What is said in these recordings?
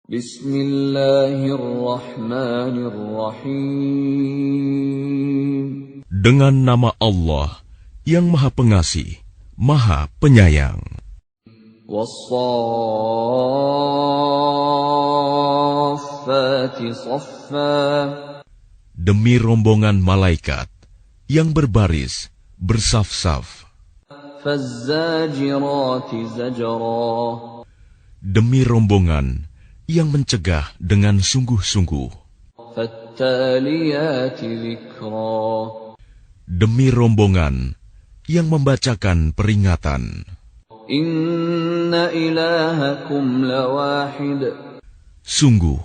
Bismillahirrahmanirrahim. Dengan nama Allah yang Maha Pengasih, Maha Penyayang. Was-saffati saffa. Demi rombongan malaikat yang berbaris bersaf-saf. Faz-zajirati zajra. Demi rombongan yang mencegah dengan sungguh-sungguh. Fattaliyati dzikra. Demi rombongan yang membacakan peringatan. Inna ilahakum lawahid. Sungguh,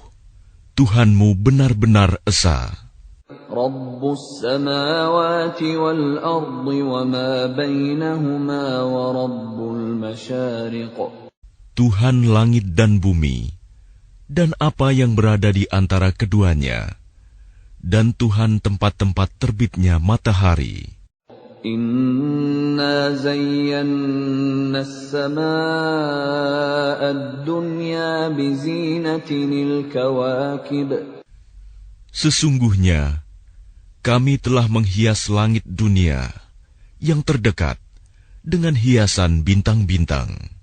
Tuhanmu benar-benar esa. Rabbus samawati wal ardi wa ma bainahuma wa rabbul masyariq. Tuhan langit dan bumi, dan apa yang berada di antara keduanya, dan Tuhan tempat-tempat terbitnya matahari. Inna zayyanna as-samaa'a ad-dunya bizinatinil kawakib. Sesungguhnya, kami telah menghias langit dunia yang terdekat dengan hiasan bintang-bintang.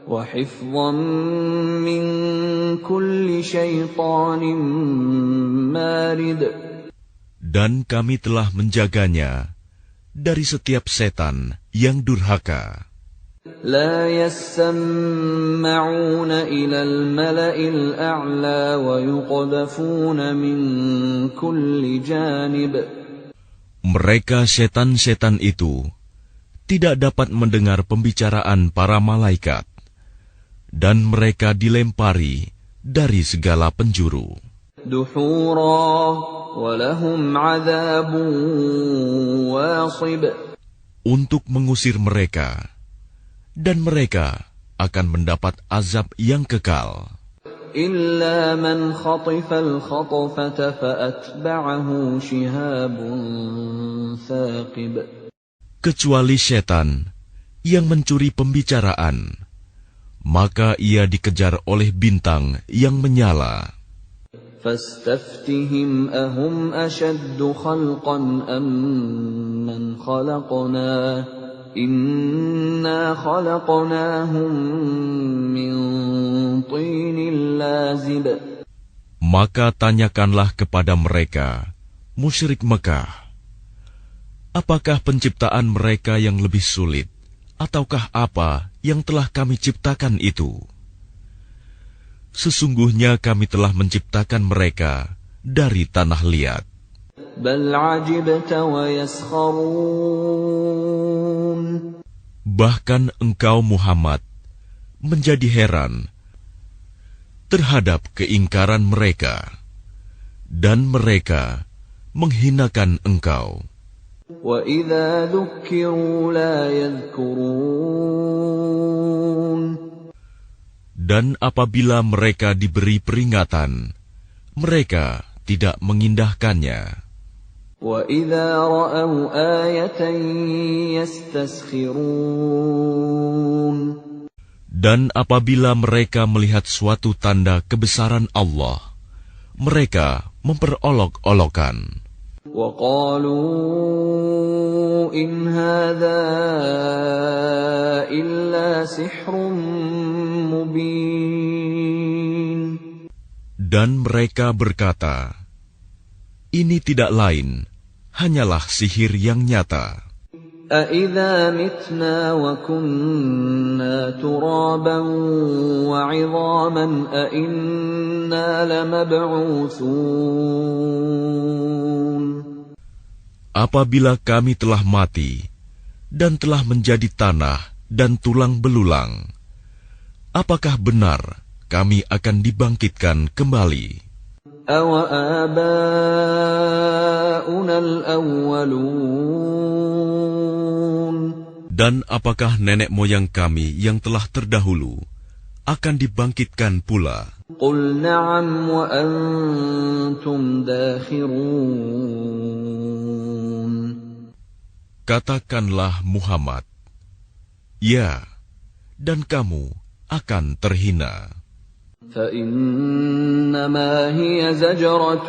Wa hifdhan min kulli syaitanin marid. Dan kami telah menjaganya dari setiap setan yang durhaka. La yasma'una ila al-mala'il a'la wa yuqdhafuna min kulli janib. Mereka setan-setan itu tidak dapat mendengar pembicaraan para malaikat, dan mereka dilempari dari segala penjuru. Duhura wa lahum 'adzabun wasib. Untuk mengusir mereka, dan mereka akan mendapat azab yang kekal. Illa man khatifal khatfata fa'atba'ahu shihabun thaqib. Kecuali setan yang mencuri pembicaraan, maka ia dikejar oleh bintang yang menyala. Fastaftihim ahum ashaddu khalqan amman khalaqna. Inna khalaqnahum min tinil lazib. Maka tanyakanlah kepada mereka, musyrik Mekah, apakah penciptaan mereka yang lebih sulit, ataukah apa yang telah kami ciptakan itu? Sesungguhnya kami telah menciptakan mereka dari tanah liat. Bal ajibta wa yaskharun. Bahkan engkau Muhammad menjadi heran terhadap keingkaran mereka, dan mereka menghinakan engkau. Wa idza dzukkiru la yadhkurun. Dan apabila mereka diberi peringatan, mereka tidak mengindahkannya. Wa idza ra'aw ayatan yastaskhirun. Dan apabila mereka melihat suatu tanda kebesaran Allah, mereka memperolok-olokan. Wa qalu in hadza illa sihrun mubin. Dan mereka berkata, ini tidak lain, hanyalah sihir yang nyata. أَإِذَا مِتْنَا وَكُنَّا تُرَابًا وَعِظَامًا أَإِنَّا لَمَبْعُوثُونَ. Apabila kami telah mati dan telah menjadi tanah dan tulang belulang, apakah benar kami akan dibangkitkan kembali? أَوَآبَاؤُنَا الْأَوَّلُونَ. Dan apakah nenek moyang kami yang telah terdahulu akan dibangkitkan pula? قُلْ نَعَمْ وَأَنْتُمْ دَاخِرُونَ. Katakanlah Muhammad, ya, dan kamu akan terhina. فإنما هي زجرة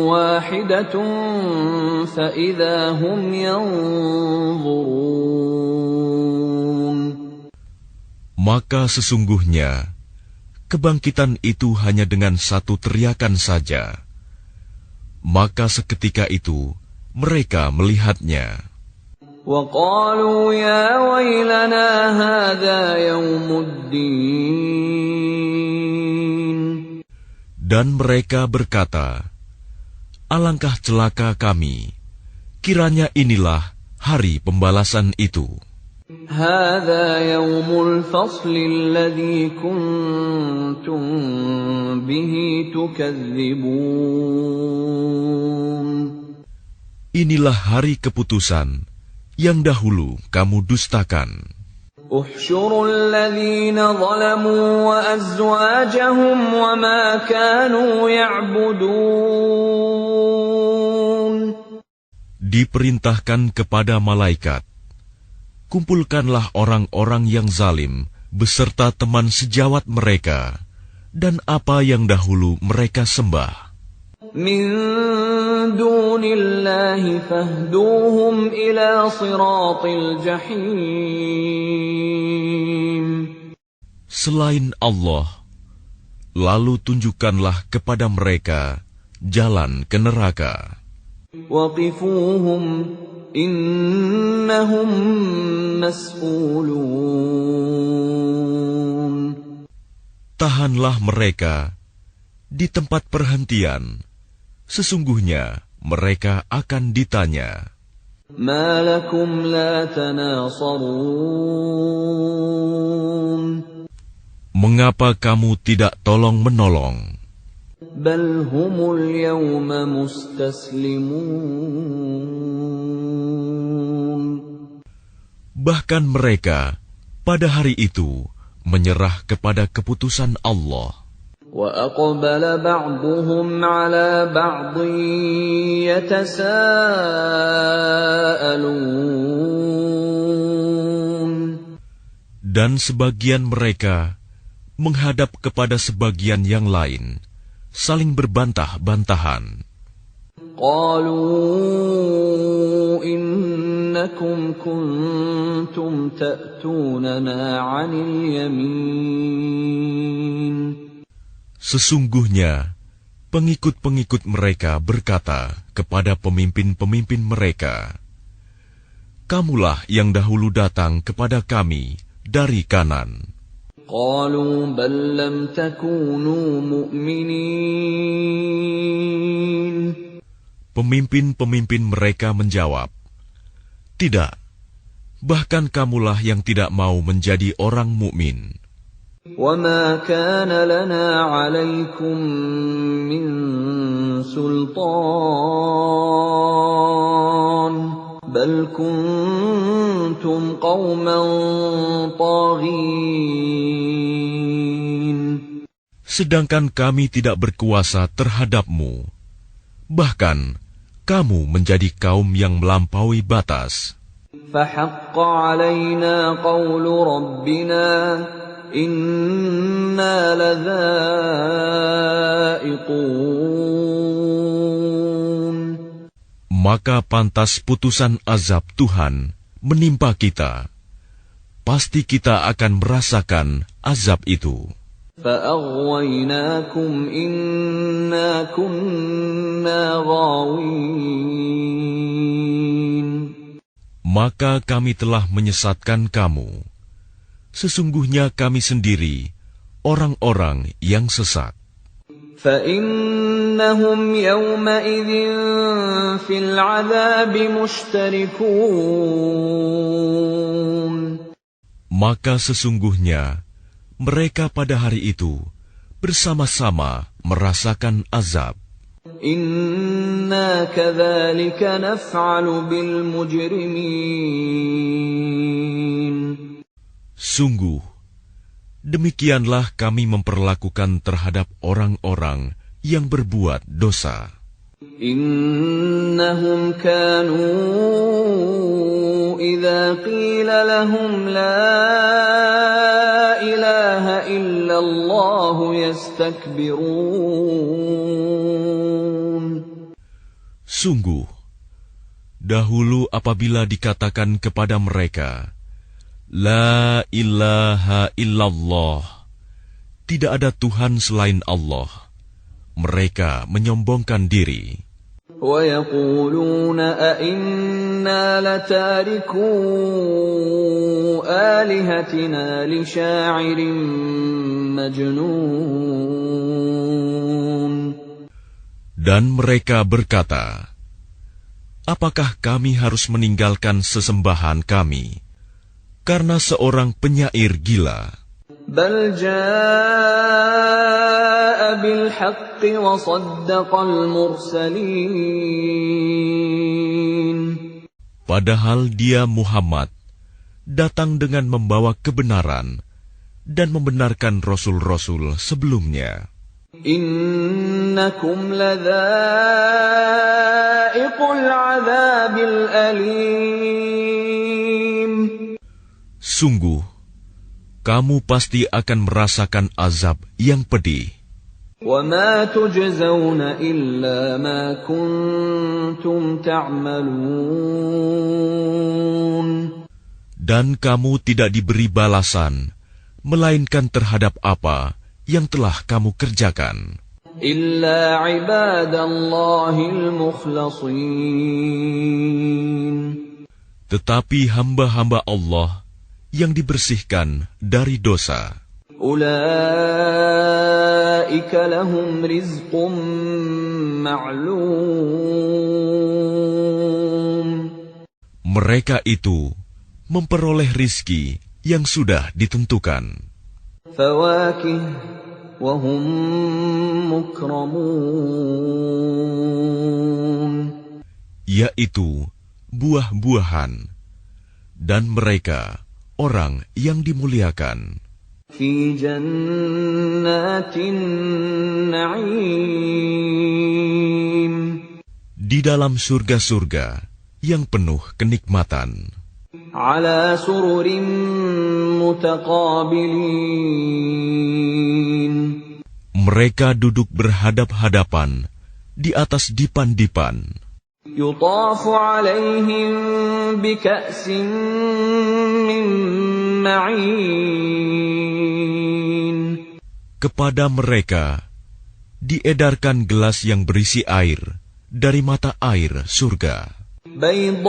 واحدة فإذا هم ينظرون. Maka sesungguhnya kebangkitan itu hanya dengan satu teriakan saja. Maka seketika itu mereka melihatnya. وَقَالُوا يَا وَيْلَنَا هَذَا يَوْمُ الدِّينِ. Dan mereka berkata, alangkah celaka kami, kiranya inilah hari pembalasan itu. هَذَا يَوْمُ الْفَصْلِ الَّذِي كُنتُم بِهِ تُكَذِّبُونَ. Inilah hari keputusan yang dahulu kamu dustakan. احشروا الذين ظلموا وأزواجهم وما كانوا يعبدون. Diperintahkan kepada malaikat, kumpulkanlah orang-orang yang zalim beserta teman sejawat mereka dan apa yang dahulu mereka sembah. من دون الله فاهدوهم إلى صراط الجحيم. Selain Allah, lalu tunjukkanlah kepada mereka jalan ke neraka. وقفوهم إنهم مسؤولون. Tahanlah mereka di tempat perhentian. Sesungguhnya mereka akan ditanya. ما لكم لا تناصرون. Mengapa kamu tidak tolong-menolong? بل هم اليوم مستسلمون. Bahkan mereka pada hari itu menyerah kepada keputusan Allah. وَأَقْبَلَ بَعْضُهُمْ عَلَى بَعْضٍ يَتَسَاءَلُونَ. Dan sebagian mereka menghadap kepada sebagian yang lain, saling berbantah-bantahan. قَالُوا إِنَّكُمْ كُنْتُمْ تَأْتُونَنَا عَنِ الْيَمِينِ. Sesungguhnya, pengikut-pengikut mereka berkata kepada pemimpin-pemimpin mereka, kamulah yang dahulu datang kepada kami dari kanan. قالوا بل لم تكونوا مؤمنين. Pemimpin-pemimpin mereka menjawab, tidak, bahkan kamulah yang tidak mau menjadi orang mukmin. وما كان لنا عليكم من سلطان بل كنتم قوما طاغين. Sedangkan kami tidak berkuasa terhadapmu, bahkan kamu menjadi kaum yang melampaui batas. فحق علينا قول ربنا إنا لذائقون. Maka pantas putusan azab Tuhan menimpa kita. Pasti kita akan merasakan azab itu. فأغويناكم إنا كنا غاوين. Maka kami telah menyesatkan kamu. Sesungguhnya kami sendiri orang-orang yang sesat. فإنهم يومئذ في العذاب مشتركون. Maka sesungguhnya mereka pada hari itu bersama-sama merasakan azab. إنا كذلك نفعل بالمجرمين. Sungguh, demikianlah kami memperlakukan terhadap orang-orang yang berbuat dosa. إنهم كانوا إذا قيل لهم لا إله إلا الله يستكبرون. Sungguh, dahulu apabila dikatakan kepada mereka, La ilaha illallah, tidak ada Tuhan selain Allah, mereka menyombongkan diri. وَيَقُولُونَ أَإِنَّا لَتَارِكُو آلِهَتِنَا لِشَاعِرٍ مَجْنُونٍ. Dan mereka berkata, apakah kami harus meninggalkan sesembahan kami karena seorang penyair gila? بَلْ جَاءَ بِالْحَقِّ وَصَدَّقَ الْمُرْسَلِينَ. Padahal dia Muhammad datang dengan membawa kebenaran dan membenarkan rasul-rasul sebelumnya. إِنَّكُمْ لَذَائِقُو الْعَذَابِ الْأَلِيمِ. Sungguh, kamu pasti akan merasakan azab yang pedih. وَمَا تُجْزَوْنَ إِلَّا مَا كُنتُمْ تَعْمَلُونَ. Dan kamu tidak diberi balasan, melainkan terhadap apa yang telah kamu kerjakan. إِلَّا عِبَادَ اللَّهِ الْمُخْلَصِينَ. Tetapi hamba-hamba Allah yang dibersihkan dari dosa, أُولَئِكَ لَهُمْ رِزْقٌ مَّعْلُومٌ. mereka itu memperoleh rizki yang sudah ditentukan, فَوَاكِهُ وَهُمْ مُكْرَمُونَ. yaitu buah-buahan, dan mereka orang yang dimuliakan في جنات النعيم. di dalam surga-surga yang penuh kenikmatan. على سرر متقابلين. Mereka duduk berhadap-hadapan di atas dipan-dipan. يطاف عليهم بكأس من معين. Kepada mereka diedarkan gelas yang berisi air dari mata air surga, بيضاء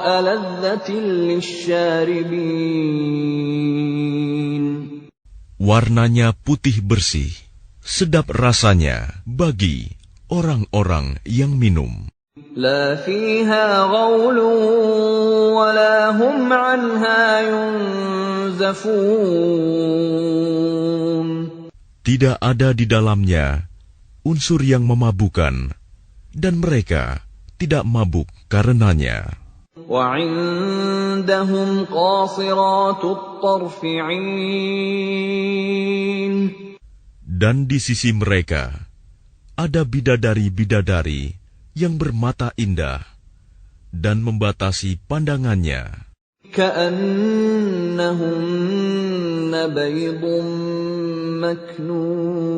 لذة للشاربين. warnanya putih bersih, sedap rasanya bagi orang-orang yang minum. لا فيها غول ولا هم عنها ينزفون. Tidak ada di dalamnya unsur yang memabukkan, dan mereka tidak mabuk karenanya. وعندهم قاصرات الطرف عين. Dan di sisi mereka ada bidadari-bidadari yang bermata indah dan membatasi pandangannya. كأنهن بيض مكنون.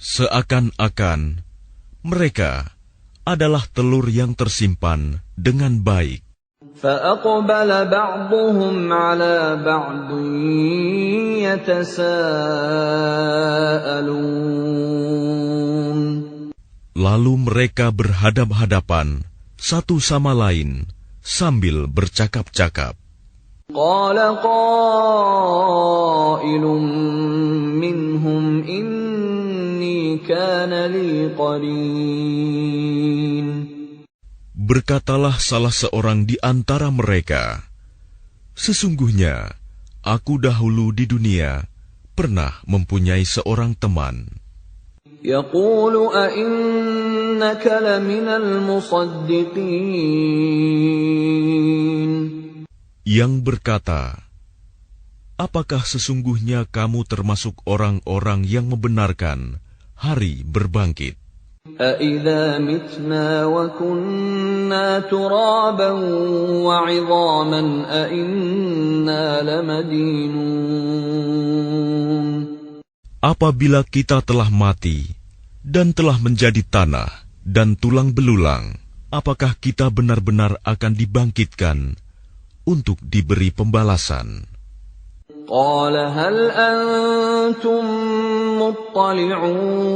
Seakan-akan mereka adalah telur yang tersimpan dengan baik. فأقبل بعضهم على بعض يتساءلون. Lalu mereka berhadap-hadapan satu sama lain sambil bercakap-cakap. قال قائل منهم إني كان لي قرين. Berkatalah salah seorang di antara mereka, sesungguhnya aku dahulu di dunia pernah mempunyai seorang teman. يقول أئنك لمن المصدقين. Yang berkata, Apakah sesungguhnya kamu termasuk orang-orang yang membenarkan hari berbangkit? أَإِذَا مِتْنَا وَكُنَّا تُرَابًا وَعِظَامًا أَإِنَّا لَمَدِينُونَ Apabila kita telah mati dan telah menjadi tanah dan tulang belulang, apakah kita benar-benar akan dibangkitkan untuk diberi pembalasan? قَالَ هَلْ أَنْتُمْ مُطَّلِعُونَ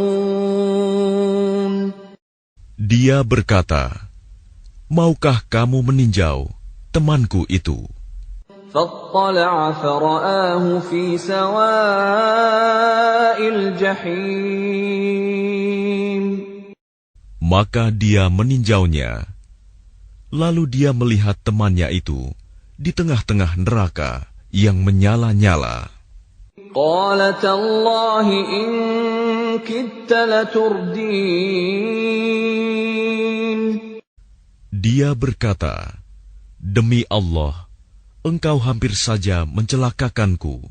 Dia berkata, maukah kamu meninjau temanku itu? فَاطَّلَعَ فَرَآهُ فِي سَوَاءِ الْجَحِيمِ Maka dia meninjaunya. Lalu dia melihat temannya itu di tengah-tengah neraka yang menyala-nyala. قَالَ تَاللَّهِ إِن كِدتَّ لَتُرْدِينِ Dia berkata, demi Allah, engkau hampir saja mencelakakanku.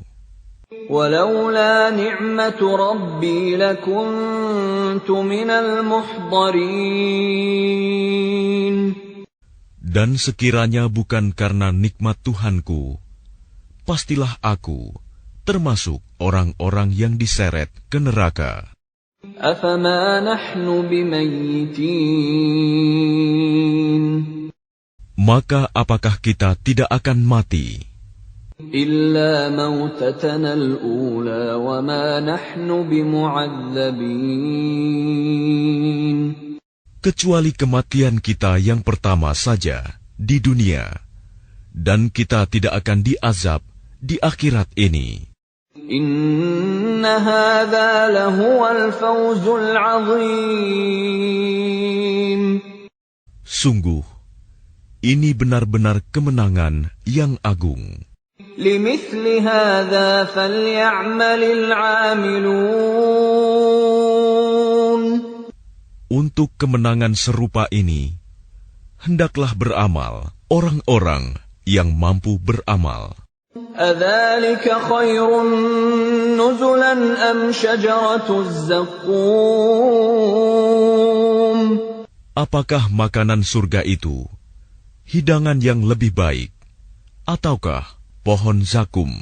وَلَوْلَا نِعْمَةُ رَبِّي لَكُنتُ مِنَ الْمُحْضَرِينَ Dan sekiranya bukan karena nikmat Tuhanku, pastilah aku termasuk orang-orang yang diseret ke neraka. أَفَمَا نَحْنُ بِمَيِّتِينَ Maka apakah kita tidak akan mati? إِلَّا مَوْتَتَنَا الْأُولَى وَمَا نَحْنُ بِمُعَذَّبِينَ Kecuali kematian kita yang pertama saja di dunia, dan kita tidak akan diazab di akhirat ini. إِنَّ هَذَا لَهُوَ الْفَوْزُ الْعَظِيمُ Sungguh, ini benar-benar kemenangan yang agung. لِمِثْلِ هَذَا فَلْيَعْمَلِ الْعَامِلُونَ Untuk kemenangan serupa ini, hendaklah beramal orang-orang yang mampu beramal. أَذَلِكَ خَيْرٌ نُزُلًا أَمْ شَجَرَةُ الزَّقُّومِ Apakah makanan surga itu hidangan yang lebih baik, ataukah pohon zakum?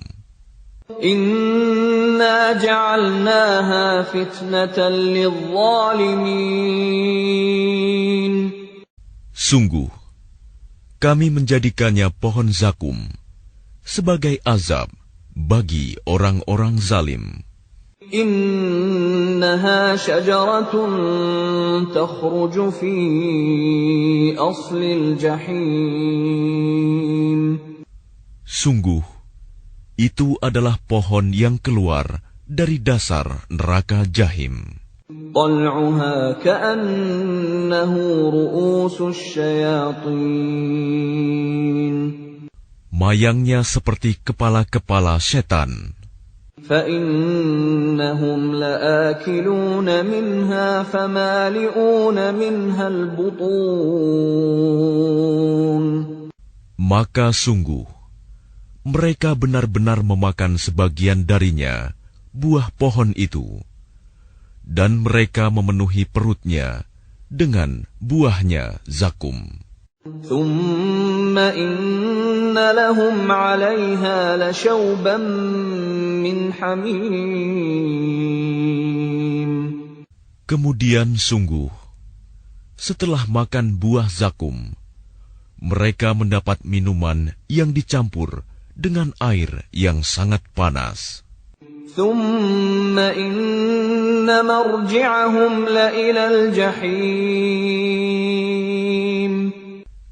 إِنَّا جَعَلْنَاهَا فِتْنَةً لِلظَّالِمِينَ Sungguh, kami menjadikannya pohon zakum sebagai azab bagi orang-orang zalim. إِنَّهَا شَجَرَةٌ تَخْرُجُ فِي أَصْلِ الْجَحِيمِ Sungguh, itu adalah pohon yang keluar dari dasar neraka Jahim. طَلْعُهَا كَأَنَّهُ رُءُوسُ الشَّيَاطِينِ Mayangnya seperti kepala-kepala setan. فَإِنَّهُمْ لَآكِلُونَ مِنْهَا فَمَالِئُونَ مِنْهَا الْبُطُونَ Maka sungguh, mereka benar-benar memakan sebagian darinya, buah pohon itu, dan mereka memenuhi perutnya dengan buahnya zakum. ثُمَّ إِنَّ لَهُمْ عَلَيْهَا لَشَوْبًا مِّنْ حَمِيمٍ Kemudian sungguh, setelah makan buah zakum, mereka mendapat minuman yang dicampur dengan air yang sangat panas. ثُمَّ إِنَّ مَرْجِعَهُمْ لَإِلَى الْجَحِيمِ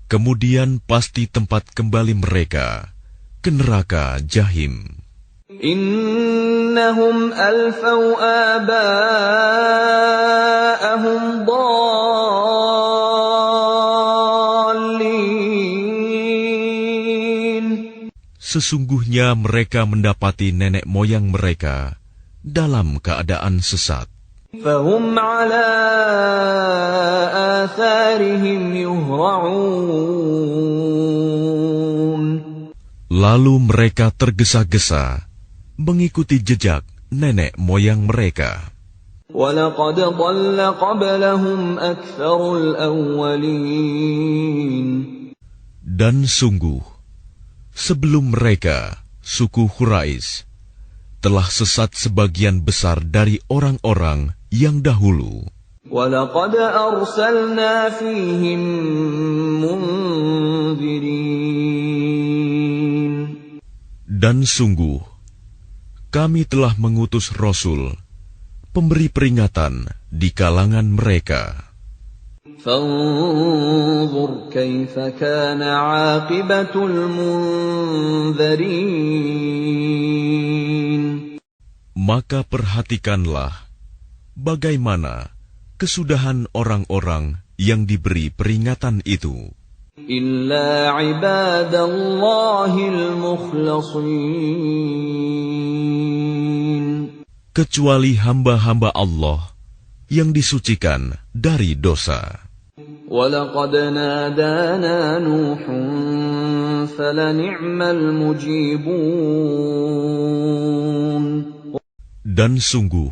Kemudian pasti tempat kembali mereka ke neraka Jahim. إِنَّهُمْ أَلْفَوْا آبَاءَهُمْ ضَالِّينَ Sesungguhnya mereka mendapati nenek moyang mereka dalam keadaan sesat. فَهُمْ عَلَى آثَارِهِمْ يُهْرَعُونَ Lalu mereka tergesa-gesa mengikuti jejak nenek moyang mereka. وَلَقَدْ ضَلَّ قَبْلَهُمْ أَكْثَرُ الْأَوَّلِينَ. Dan sungguh, sebelum mereka, suku Quraisy, telah sesat sebagian besar dari orang-orang yang dahulu. وَلَقَدْ أَرْسَلْنَا فِيهِمْ مُنذِرِينَ. Dan sungguh, kami telah mengutus Rasul, pemberi peringatan di kalangan mereka. فَانظُرْ كَيْفَ كَانَ عَاقِبَةُ الْمُنذَرِينَ. Maka perhatikanlah bagaimana kesudahan orang-orang yang diberi peringatan itu. إِلَّا عِبَادَ اللَّهِ الْمُخْلَصِينَ. Kecuali hamba-hamba Allah yang disucikan dari dosa. وَلَقَدْ نَادَانَا نُوحٌ فَلَنِعْمَ الْمُجِيبُونَ. Dan sungguh,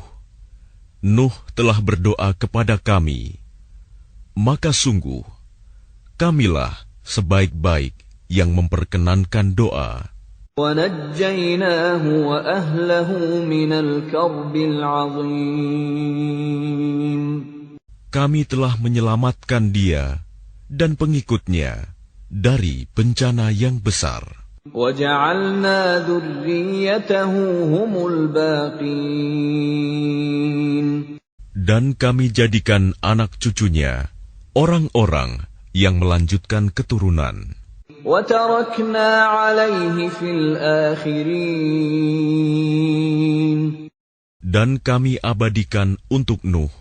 Nuh telah berdoa kepada kami, maka sungguh, kamilah sebaik-baik yang memperkenankan doa. وَنَجَّيْنَاهُ وَأَهْلَهُ مِنَ الْكَرْبِ الْعَظِيمِ. Kami telah menyelamatkan dia dan pengikutnya dari bencana yang besar. وَجَعَلْنَا ذُرِّيَّتَهُ هُمُ الْبَاقِينَ. Dan kami jadikan anak cucunya orang-orang yang melanjutkan keturunan. وَتَرَكْنَا عَلَيْهِ فِي الْآخِرِينَ. Dan kami abadikan untuk Nuh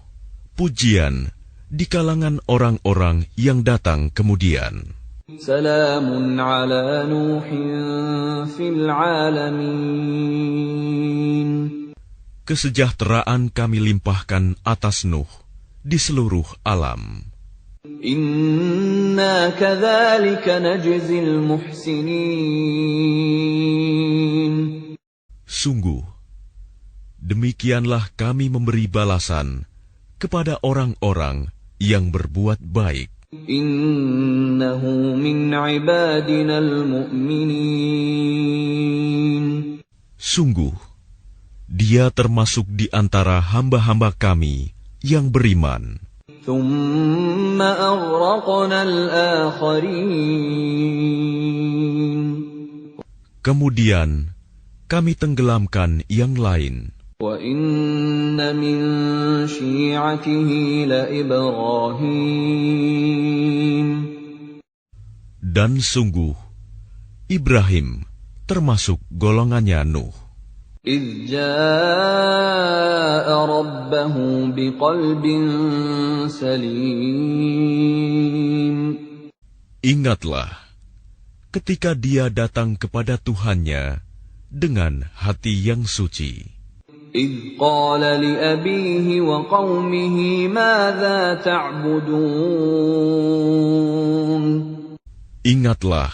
pujian di kalangan orang-orang yang datang kemudian. سَلَامٌ عَلَى نُوحٍ فِي الْعَالَمِينَ. Kesejahteraan kami limpahkan atas Nuh di seluruh alam. إِنَّا كَذَلِكَ نَجْزِي الْمُحْسِنِينَ. Sungguh, demikianlah kami memberi balasan kepada orang-orang yang berbuat baik. إِنَّهُ مِنْ عِبَادِنَا الْمُؤْمِنِينَ. Sungguh, dia termasuk di antara hamba-hamba kami yang beriman. ثُمَّ أَغْرَقْنَا الْآخَرِينَ. Kemudian, kami tenggelamkan yang lain. وَإِنَّ مِنْ شِيعَتِهِ لَإِبْرَاهِيمَ. Dan sungguh, Ibrahim termasuk golongannya Nuh. إِذْ جَاءَ رَبَّهُ بِقَلْبٍ سَلِيمٍ. Ingatlah, ketika dia datang kepada Tuhannya dengan hati yang suci. إِذْ قَالَ لِأَبِيهِ وَقَوْمِهِ مَاذَا تَعْبُدُونَ. Ingatlah,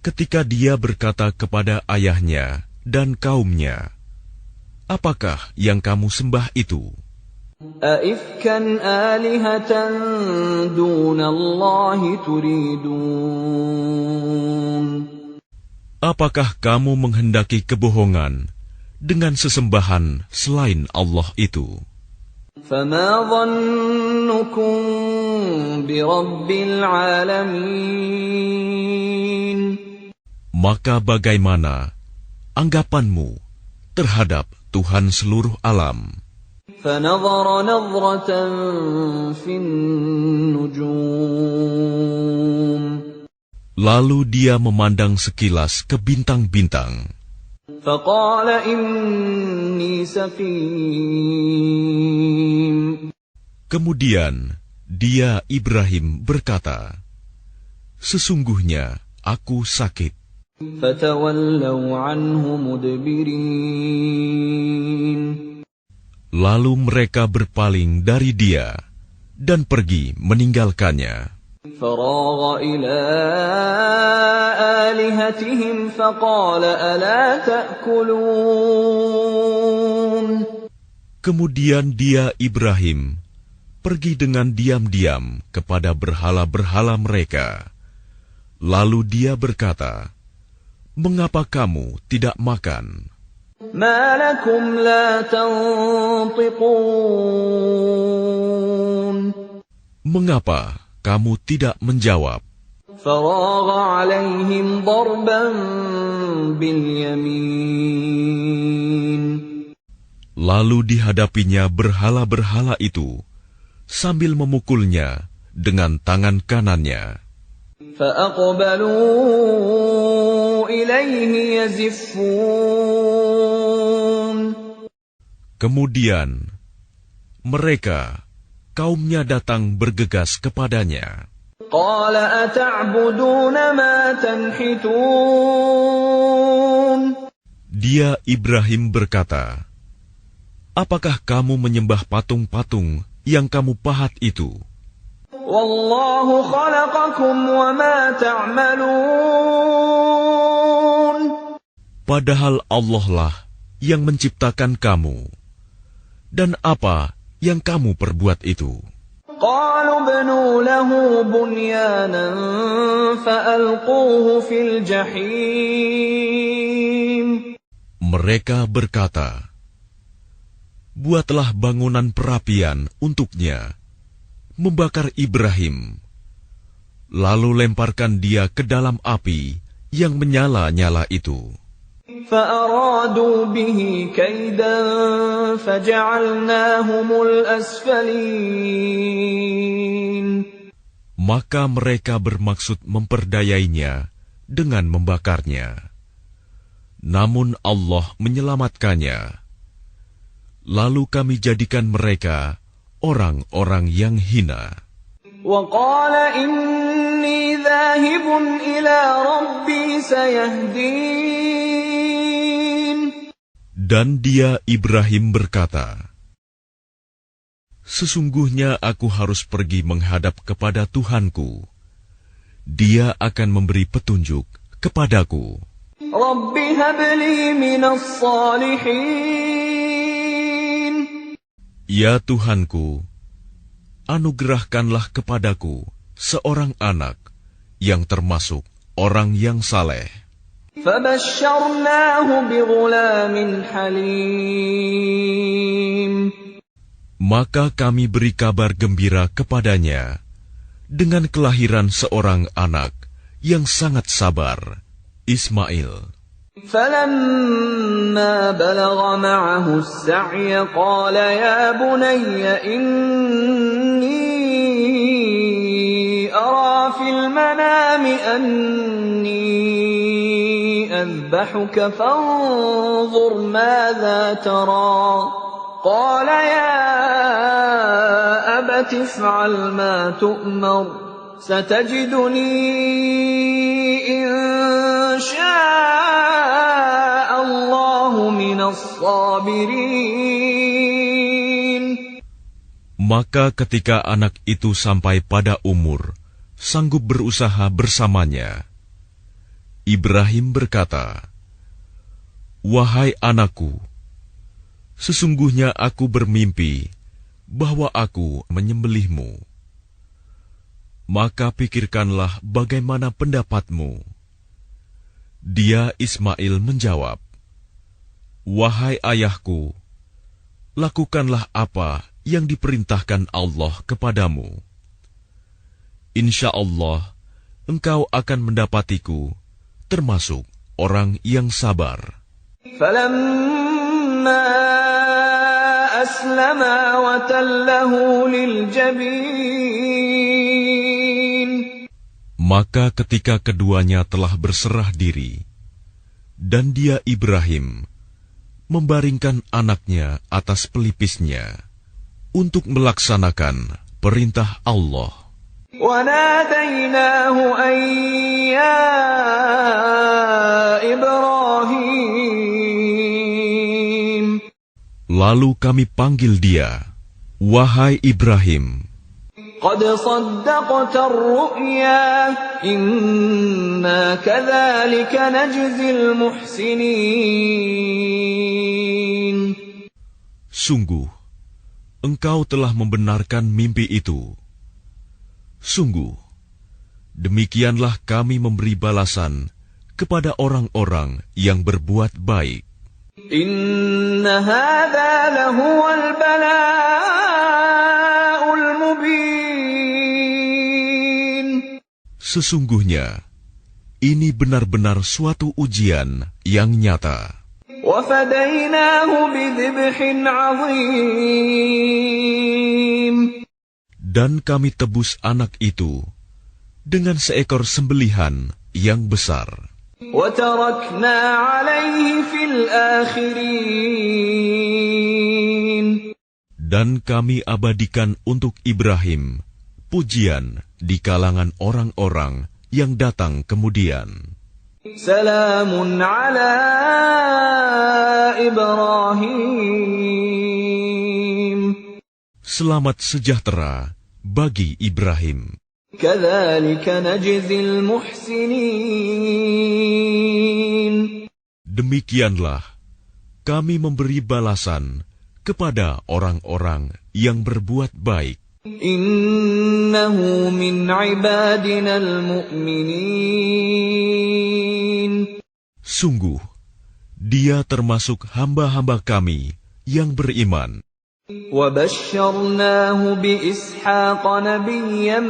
ketika dia berkata kepada ayahnya dan kaumnya, apakah yang kamu sembah itu? أَئِفْكًا آلِهَةً دُونَ اللَّهِ تُرِيدُونَ. Apakah kamu menghendaki kebohongan dengan sesembahan selain Allah itu? فَمَا ظَنُّكُمْ بِرَبِّ الْعَالَمِينَ. Maka bagaimana anggapanmu terhadap Tuhan seluruh alam? فَنَظَرَ نَظْرَةً فِي النُّجُومِ. Lalu dia memandang sekilas ke bintang-bintang. فَقَالَ إِنِّي سَقِيمٌ. Kemudian dia Ibrahim berkata, sesungguhnya aku sakit. فَتَوَلَّوْا عَنْهُ مُدْبِرِينَ. Lalu mereka berpaling dari dia dan pergi meninggalkannya. فراغ إلى آلهتهم فقال ألا تأكلون. Kemudian dia Ibrahim pergi dengan diam-diam kepada berhala-berhala mereka. Lalu dia berkata, "Mengapa kamu tidak makan?" ما لكم لا تنطقون. Mengapa kamu tidak menjawab? فراغ عليهم ضربا باليمين. Lalu dihadapinya berhala-berhala itu sambil memukulnya dengan tangan kanannya. فأقبلوا إليه يزفون. Kemudian mereka, kaumnya datang bergegas kepadanya. قال أتعبدون ما تنحتون. Dia Ibrahim berkata, "Apakah kamu menyembah patung-patung yang kamu pahat itu? والله خلقكم وما تعملون. Padahal Allah lah yang menciptakan kamu. Dan apa yang kamu perbuat itu?" قالوا ابنوا له بنيانا فألقوه في الجحيم. Mereka berkata, "Buatlah bangunan perapian untuknya, membakar Ibrahim, lalu lemparkan dia ke dalam api yang menyala-nyala itu." فأرادوا به كيدا فجعلناهم الأسفلين. Maka mereka bermaksud memperdayainya dengan membakarnya. Namun Allah menyelamatkannya. Lalu kami jadikan mereka orang-orang yang hina. وقال إني ذاهب إلى ربي سيهدين. Dan dia Ibrahim berkata, "Sesungguhnya aku harus pergi menghadap kepada Tuhanku. Dia akan memberi petunjuk kepadaku." رب هب لي من الصالحين. Ya Tuhanku, anugerahkanlah kepadaku seorang anak yang termasuk orang yang saleh. فبشرناه بغلام حليم. Maka kami beri kabar gembira kepadanya dengan kelahiran seorang anak yang sangat sabar, Ismail. فلما بلغ معه السعي قال يا بني إني أرى في المنام أني أذبحك فانظر ماذا ترى. قال يا أبت افعل ما تؤمر ستجدني إن شاء الله من الصابرين. Maka ketika anak itu sampai pada umur sanggup berusaha bersamanya, Ibrahim berkata, "Wahai anakku, sesungguhnya aku bermimpi bahwa aku menyembelihmu. Maka pikirkanlah bagaimana pendapatmu." Dia Ismail menjawab, "Wahai ayahku, lakukanlah apa yang diperintahkan Allah kepadamu. Insya Allah, engkau akan mendapatiku termasuk orang yang sabar." فلما أسلما وتله للجبين. Maka ketika keduanya telah berserah diri, dan dia Ibrahim membaringkan anaknya atas pelipisnya untuk melaksanakan perintah Allah. وَنَادَيْنَاهُ أَن يَا إِبْرَاهِيمُ. Lalu kami panggil dia, "Wahai Ibrahim." قد صدقت الرؤيا إنا كذلك نجزي المحسنين. Sungguh, engkau telah membenarkan mimpi itu. Sungguh, demikianlah kami memberi balasan kepada orang-orang yang berbuat baik. Inna hadza lahuwal bala'ul mubin. Sesungguhnya, ini benar-benar suatu ujian yang nyata. Wa fadainahu bidhibhin 'azim. Dan kami tebus anak itu dengan seekor sembelihan yang besar. وَتَرَكْنَا عَلَيْهِ فِي الْآخِرِينَ. Dan kami abadikan untuk Ibrahim pujian di kalangan orang-orang yang datang kemudian. Salamun ala Ibrahim. Selamat sejahtera bagi Ibrahim. Kadzalika najzil muhsinin. Demikianlah kami memberi balasan kepada orang-orang yang berbuat baik. Innahu min ibadinal mu'minin. Sungguh, dia termasuk hamba-hamba kami yang beriman. وَبَشَّرْنَاهُ بِإِسْحَاقَ نَبِيًّا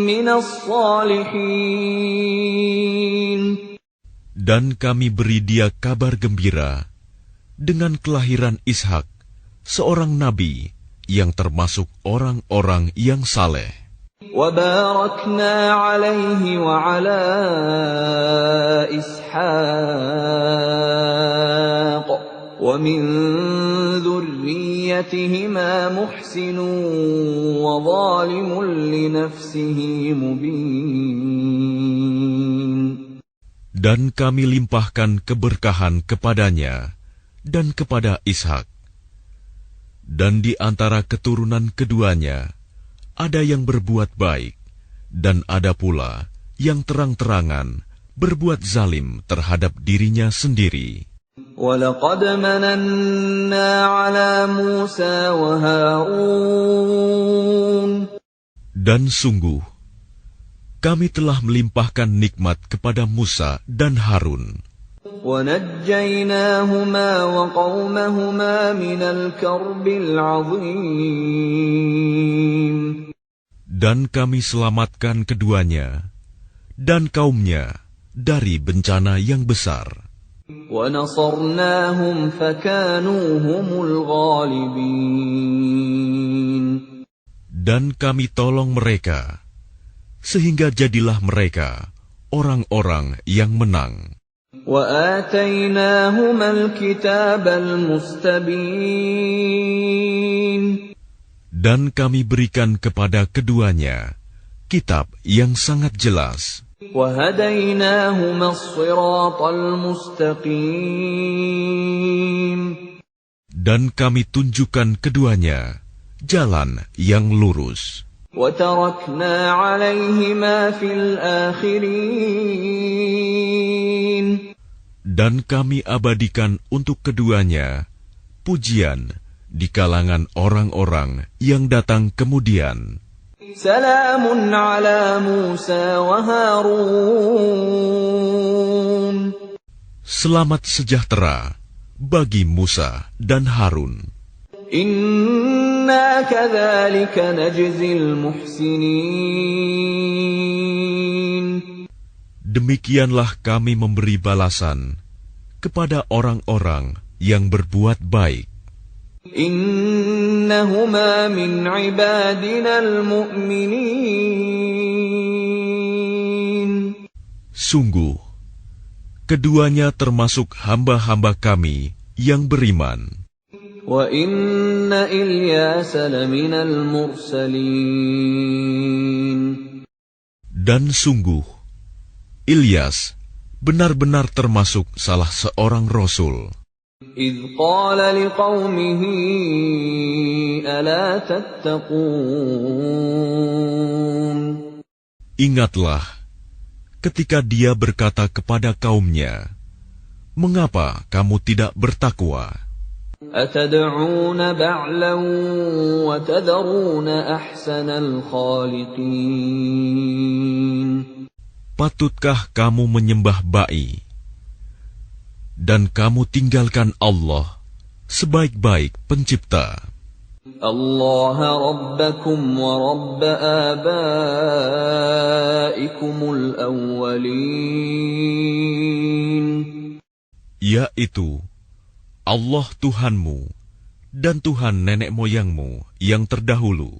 مِّنَ الصَّالِحِينَ. Dan kami beri dia kabar gembira dengan kelahiran Ishak, seorang nabi yang termasuk orang-orang yang saleh. وَبَارَكْنَا عَلَيْهِ وَعَلَى إِسْحَاقَ وَمِن ذُرِّيَّتِهِمَا مُحْسِنٌ وَظَالِمٌ لِنَفْسِهِ مُبِينٌ. Dan kami limpahkan keberkahan kepadanya dan kepada Ishak. Dan di antara keturunan keduanya ada yang berbuat baik dan ada pula yang terang-terangan berbuat zalim terhadap dirinya sendiri. وَلَقَدْ مَنَنَّا عَلَى مُوسَى وَهَارُونَ. Dan sungguh, kami telah melimpahkan nikmat kepada Musa dan Harun. وَنَجَّيْنَاهُمَا وَقَوْمَهُمَا مِنَ الْكَرْبِ الْعَظِيمِ. Dan kami selamatkan keduanya dan kaumnya dari bencana yang besar. وَنَصَرْنَاهُمْ فَكَانُوا هُمُ الْغَالِبِينَ. Dan kami tolong mereka, sehingga jadilah mereka orang-orang yang menang. وَآتَيْنَاهُمَا الْكِتَابَ الْمُسْتَبِينَ. Dan kami berikan kepada keduanya kitab yang sangat jelas. وَهَدَيْنَاهُمَا الصِّرَاطَ الْمُسْتَقِيمَ. Dan kami tunjukkan keduanya jalan yang lurus. وَتَرَكْنَا عَلَيْهِمَا فِي الْآخِرِينَ. Dan kami abadikan untuk keduanya pujian di kalangan orang-orang yang datang kemudian. Salamun ala Musa wa Harun. Selamat sejahtera bagi Musa dan Harun. Inna kadzalika najzil muhsinin. Demikianlah kami memberi balasan kepada orang-orang yang berbuat baik. Innahuma min ibadinal mu'minin. Sungguh, keduanya termasuk hamba-hamba kami yang beriman. Wa inna Ilyasa laminal mursalin. Dan sungguh, Ilyas benar-benar termasuk salah seorang rasul. إذ قال لقومه ألا تتقون. Ingatlah ketika dia berkata kepada kaumnya, mengapa kamu tidak bertakwa? أتدعون بعلا وتذرون أحسن الخالقين. Patutkah kamu menyembah ba'i dan kamu tinggalkan Allah sebaik-baik pencipta? الله ربكم ورب آبائكم الأولين. Yaitu Allah Tuhanmu dan Tuhan nenek moyangmu yang terdahulu.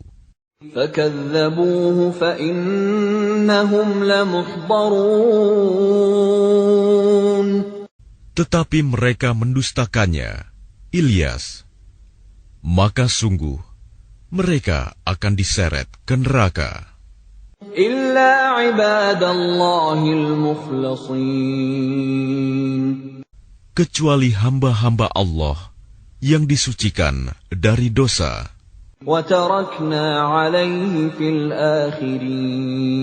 فكذبوه فإنهم لمحضرون. Tetapi mereka mendustakannya, Ilyas. Maka sungguh, mereka akan diseret ke neraka. إلا عباد الله المخلصين. Kecuali hamba-hamba Allah yang disucikan dari dosa. وتركنا عليه في الآخرين.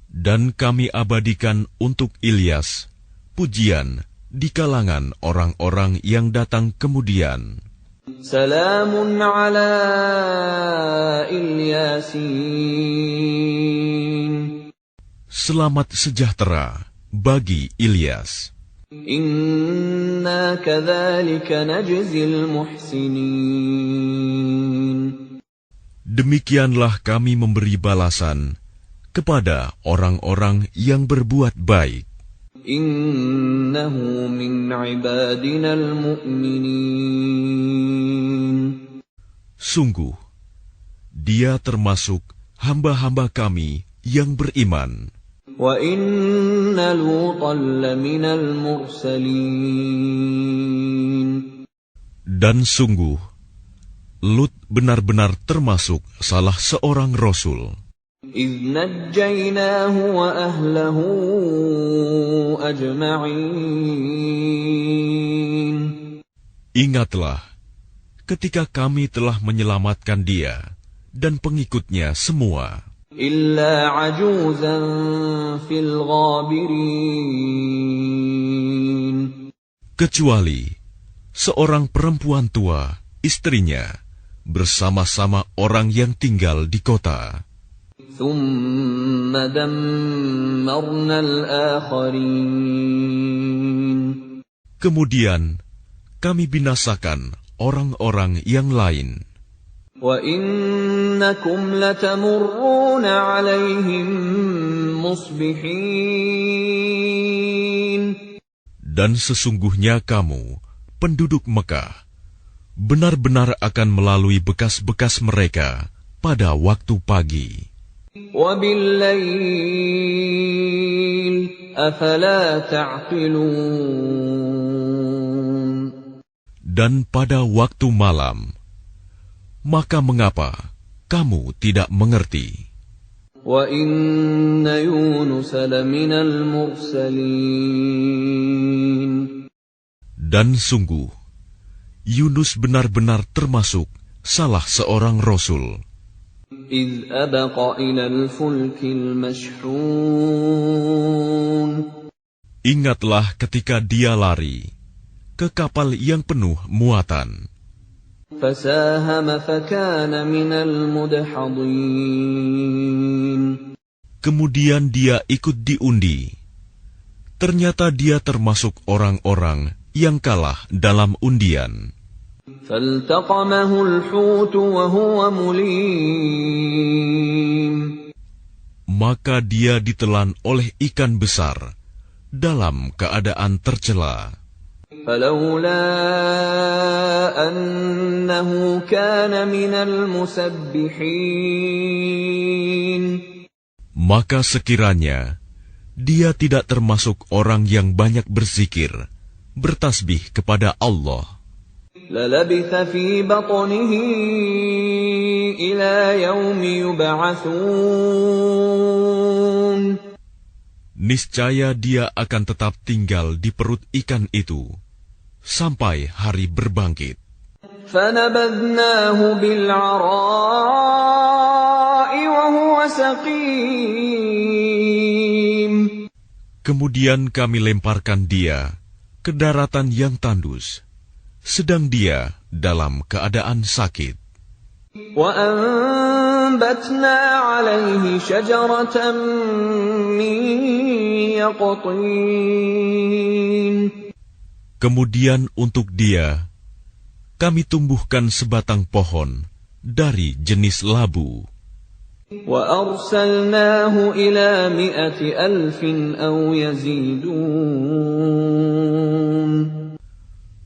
Dan kami abadikan untuk Ilyas pujian di kalangan orang-orang yang datang kemudian. سلام على الياسين. Selamat sejahtera bagi Ilyas. إنا كذلك نجزي المحسنين. Demikianlah kami memberi balasan kepada orang-orang yang berbuat baik. إنه من عبادنا المؤمنين. Sungguh, dia termasuk hamba-hamba kami yang beriman. وَإِنَّ لُوطًا لَّمِنَ الْمُرْسَلِينَ. Dan sungguh, Lut benar-benar termasuk salah seorang rasul. إِذْ نَجَّيْنَاهُ وَأَهْلَهُ أَجْمَعِينَ. Ingatlah, ketika kami telah menyelamatkan dia dan pengikutnya semua. إِلَّا عَجُوزًا فِي الْغَابِرِينَ. Kecuali seorang perempuan tua, istrinya, bersama-sama orang yang tinggal di kota. ثُمَّ دَمَّرْنَا الْآخَرِينَ. Kemudian kami binasakan orang-orang yang lain. وَإِنَّكُمْ لَتَمُرُّونَ عَلَيْهِمْ مُصْبِحِينَ. Dan sesungguhnya kamu, penduduk Mekah, benar-benar akan melalui bekas-bekas mereka pada waktu pagi. وَبِاللَّيْلِ أَفَلَا تَعْقِلُونَ. Dan pada waktu malam, maka mengapa kamu tidak mengerti? وَإِنَّ يُونُسَ لَمِنَ الْمُرْسَلِينَ. Dan sungguh, Yunus benar-benar termasuk salah seorang rasul. إِذْ أَبَقَ إِلَى الْفُلْكِ الْمَشْحُونِ. Ingatlah ketika dia lari ke kapal yang penuh muatan. فَسَاهَمَ فَكَانَ مِنَ الْمُدْحَضِينَ. Kemudian dia ikut diundi. Ternyata dia termasuk orang-orang yang kalah dalam undian. فَالْتَقَمَهُ الْحُوتُ وَهُوَ مُلِيمٌ. Maka dia ditelan oleh ikan besar dalam keadaan tercela. فَلَوْلَا أَنَّهُ كَانَ مِنَ الْمُسَبِّحِينَ. Maka sekiranya dia tidak termasuk orang yang banyak berzikir, bertasbih kepada Allah, لَلَبِثَ فِي بَطْنِهِ إِلَى يَوْمِ يُبْعَثُونَ. niscaya dia akan tetap tinggal di perut ikan itu sampai hari berbangkit. فَنَبَذْنَاهُ بِالْعَرَاءِ وَهُوَ سَقِيمٌ. Kemudian kami lemparkan dia ke daratan yang tandus, sedang dia dalam keadaan sakit. وَأَنبَتْنَا عَلَيْهِ شَجَرَةً مِّن يَقْطِينٍ. Kemudian untuk dia, kami tumbuhkan sebatang pohon dari jenis labu. وَأَرْسَلْنَاهُ إِلَى 100,000 أَوْ يَزِيدُونَ.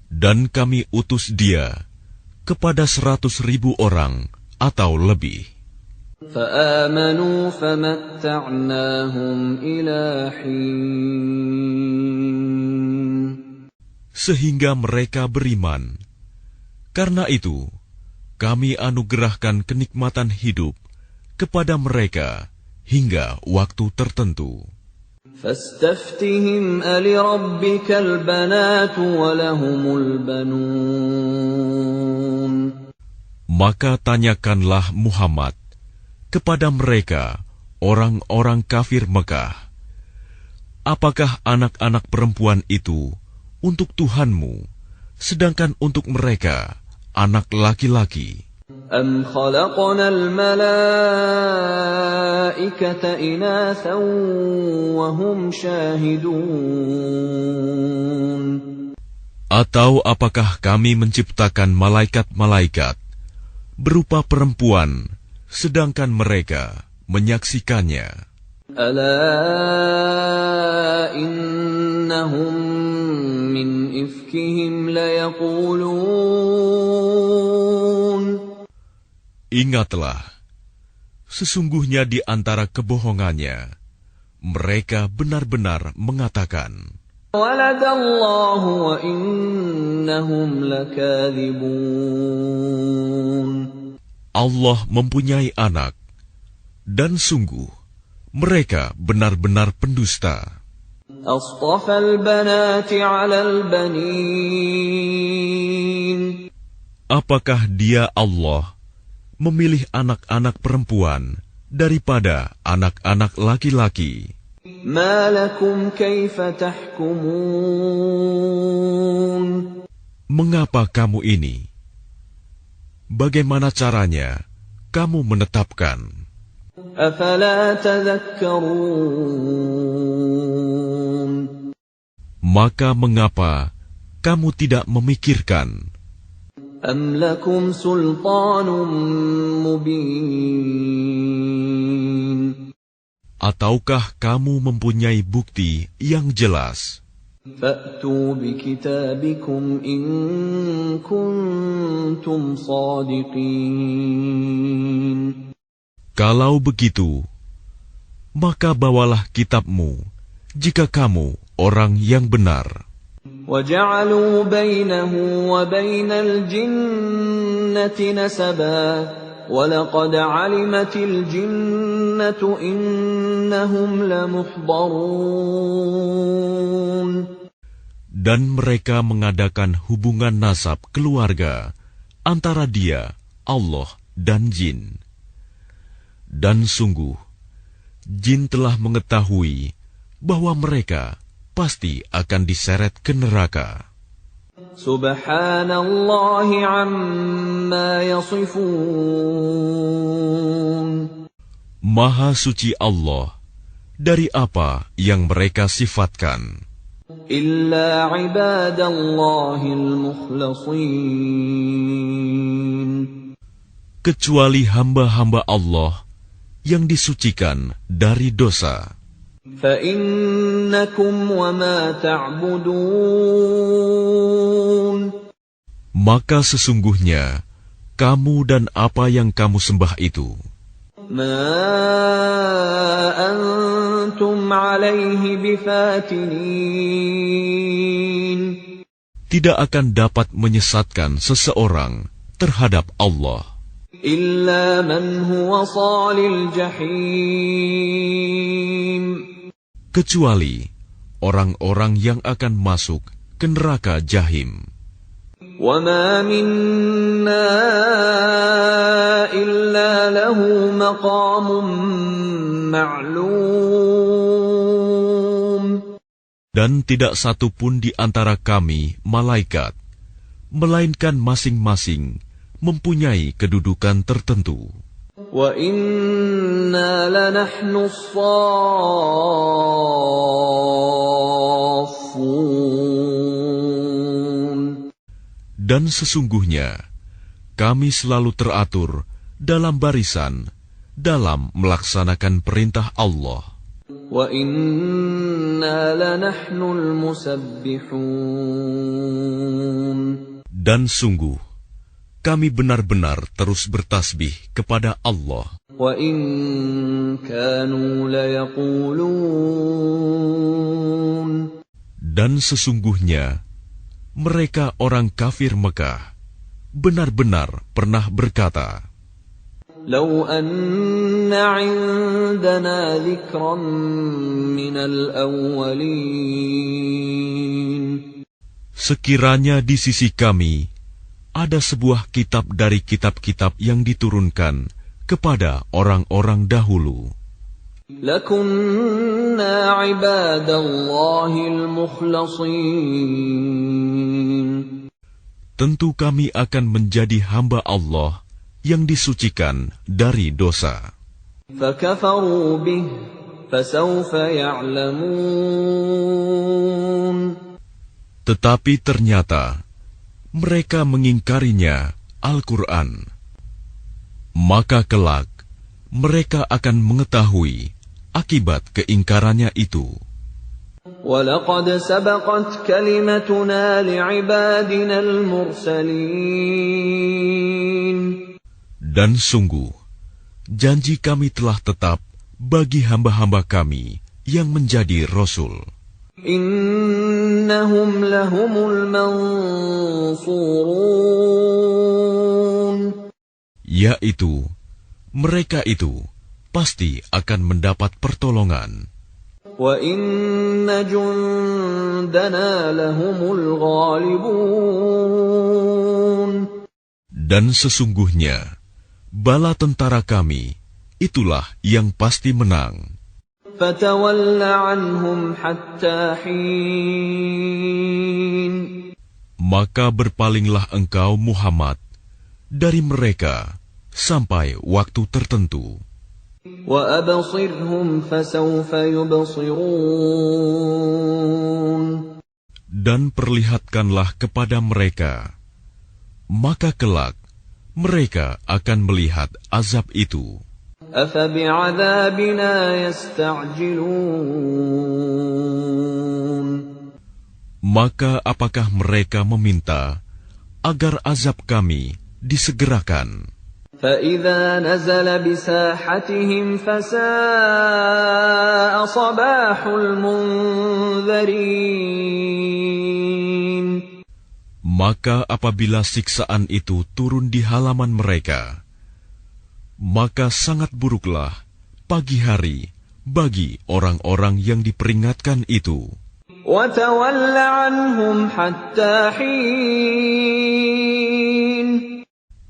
Dan kami utus dia kepada 100,000 orang atau lebih. فَآمَنُوا فَمَتَّعْنَاهُمْ إِلَى حِينٍ. Sehingga mereka beriman. Karena itu, kami anugerahkan kenikmatan hidup kepada mereka hingga waktu tertentu. فَاسْتَفْتِهِمْ أَلِرَبِّكَ الْبَنَاتُ وَلَهُمُ الْبَنُونَ. Maka tanyakanlah Muhammad kepada mereka, orang-orang kafir Mekah, apakah anak-anak perempuan itu untuk Tuhanmu, sedangkan untuk mereka anak laki-laki? أَمْ خَلَقْنَا الْمَلَائِكَةَ إِنَاثًا وَهُمْ شَاهِدُونَ. Atau apakah kami menciptakan malaikat-malaikat berupa perempuan, sedangkan mereka menyaksikannya? أَلَا إِنَّهُمْ مِنْ إِفْكِهِمْ لَيَقُولُونَ. Ingatlah, sesungguhnya di antara kebohongannya, mereka benar-benar mengatakan, وَلَدَ اللَّهُ وَإِنَّهُمْ لَكَاذِبُونَ. Allah mempunyai anak, dan sungguh, mereka benar-benar pendusta. أَصْطَفَى الْبَنَاتِ عَلَى الْبَنِينَ. Apakah dia Allah memilih anak-anak perempuan daripada anak-anak laki-laki? مَا لَكُمْ كَيْفَ تَحْكُمُونَ. Mengapa kamu ini? Bagaimana caranya kamu menetapkan? أَفَلَا تَذَكَّرُونَ. Maka mengapa kamu tidak memikirkan? أَمْ لَكُمْ سُلْطَانٌ مُّبِينٌ. Ataukah kamu mempunyai bukti yang jelas? فَأْتُوا بِكِتَابِكُمْ إِن كُنتُمْ صَادِقِينَ. Kalau begitu, maka bawalah kitabmu jika kamu orang yang benar. وَجَعَلُوا بَيْنَهُ وَبَيْنَ الْجِنَّةِ نَسَبًا وَلَقَدْ عَلِمَتِ الْجِنَّةُ إِنَّهُمْ لَمُحْضَرُونَ. Dan mereka mengadakan hubungan nasab keluarga antara dia, Allah, dan jin. Dan sungguh, jin telah mengetahui bahwa mereka pasti akan diseret ke neraka. Subhanallahi amma yasifun. Maha suci Allah dari apa yang mereka sifatkan. Illa ibadallahil mukhlasin. Kecuali hamba-hamba Allah yang disucikan dari dosa. فَإِنَّكُمْ وَمَا تَعْبُدُونَ. Maka sesungguhnya kamu dan apa yang kamu sembah itu, مَا أَنْتُمْ عَلَيْهِ بِفَاتِنِينَ. tidak akan dapat menyesatkan seseorang terhadap Allah. إِلَّا مَنْ هُوَ صَالِ الْجَحِيمِ. Kecuali orang-orang yang akan masuk ke neraka Jahim. وَمَا مِنَّا إِلَّا لَهُ مَقَامٌ مَعْلُومٌ. Dan tidak satu pun di antara kami, malaikat, melainkan masing-masing mempunyai kedudukan tertentu. وَإِنَّا لَنَحْنُ الصَّافُّونَ. Dan sesungguhnya, kami selalu teratur dalam barisan dalam melaksanakan perintah Allah. وَإِنَّا لَنَحْنُ الْمُسَبِّحُونَ. Dan sungguh, kami benar-benar terus bertasbih kepada Allah. وَإِن كَانُوا لَيَقُولُونَ. Dan sesungguhnya, mereka orang kafir Mekah benar-benar pernah berkata, لَوْ أَنَّ عِندَنَا ذِكْرًا مِّنَ الْأَوَّلِينَ. sekiranya di sisi kami ada sebuah kitab dari kitab-kitab yang diturunkan kepada orang-orang dahulu, لَكُنَّا عِبَادَ اللَّهِ الْمُخْلَصِينَ. tentu kami akan menjadi hamba Allah yang disucikan dari dosa. فَكَفَرُوا بِهِ فَسَوْفَ يَعْلَمُونَ. Tetapi ternyata mereka mengingkarinya, Al-Quran. Maka kelak mereka akan mengetahui akibat keingkarannya itu. وَلَقَدْ سَبَقَتْ كَلِمَتُنَا لِعِبَادِنَا الْمُرْسَلِينَ. Dan sungguh, janji kami telah tetap bagi hamba-hamba kami yang menjadi Rasul. إِنَّهُمْ لَهُمُ الْمَنْصُورُونَ. Yaitu, mereka itu pasti akan mendapat pertolongan. وَإِنَّ جُنْدَنَا لَهُمُ الْغَالِبُونَ. Dan sesungguhnya, bala tentara kami, itulah yang pasti menang. فَتَوَلَّ عَنْهُمْ حَتَّى حِينٍ. Maka berpalinglah engkau Muhammad dari mereka sampai waktu tertentu. وَأَبْصِرْهُمْ فَسَوْفَ يُبْصِرُونَ. Dan perlihatkanlah kepada mereka, maka kelak mereka akan melihat azab itu. أَفَبِعَذَابِنَا يَسْتَعْجِلُونَ. Maka apakah mereka meminta agar azab kami disegerakan? فَإِذَا نَزَلَ بِسَاحَتِهِمْ فَسَاءَ صَبَاحُ الْمُنذَرِينَ. Maka apabila siksaan itu turun di halaman mereka, maka sangat buruklah pagi hari bagi orang-orang yang diperingatkan itu. وَتَوَلَّ عَنْهُمْ حَتَّى حِينٍ.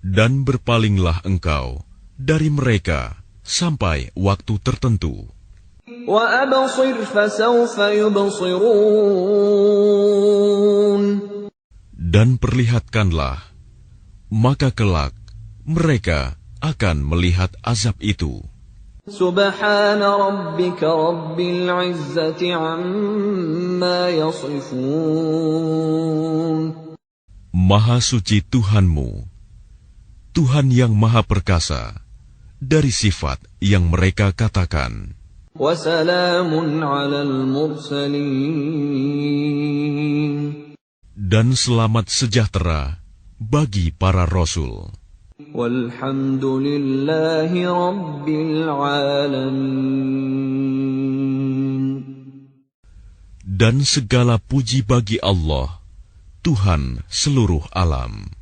Dan berpalinglah engkau dari mereka sampai waktu tertentu. وَأَبْصِرْ فَسَوْفَ يُبْصِرُونَ. Dan perlihatkanlah, maka kelak mereka akan melihat azab itu. سُبْحَانَ رَبِّكَ رَبِّ الْعِزَّةِ عَمَّا يَصِفُونَ. Maha suci Tuhanmu, Tuhan yang Maha Perkasa, dari sifat yang mereka katakan. وَسَلَامٌ عَلَى الْمُرْسَلِينَ. Dan selamat sejahtera bagi para Rasul. وَالْحَمْدُ لِلَّهِ رَبِّ الْعَالَمِينَ. Dan segala puji bagi Allah, Tuhan seluruh alam.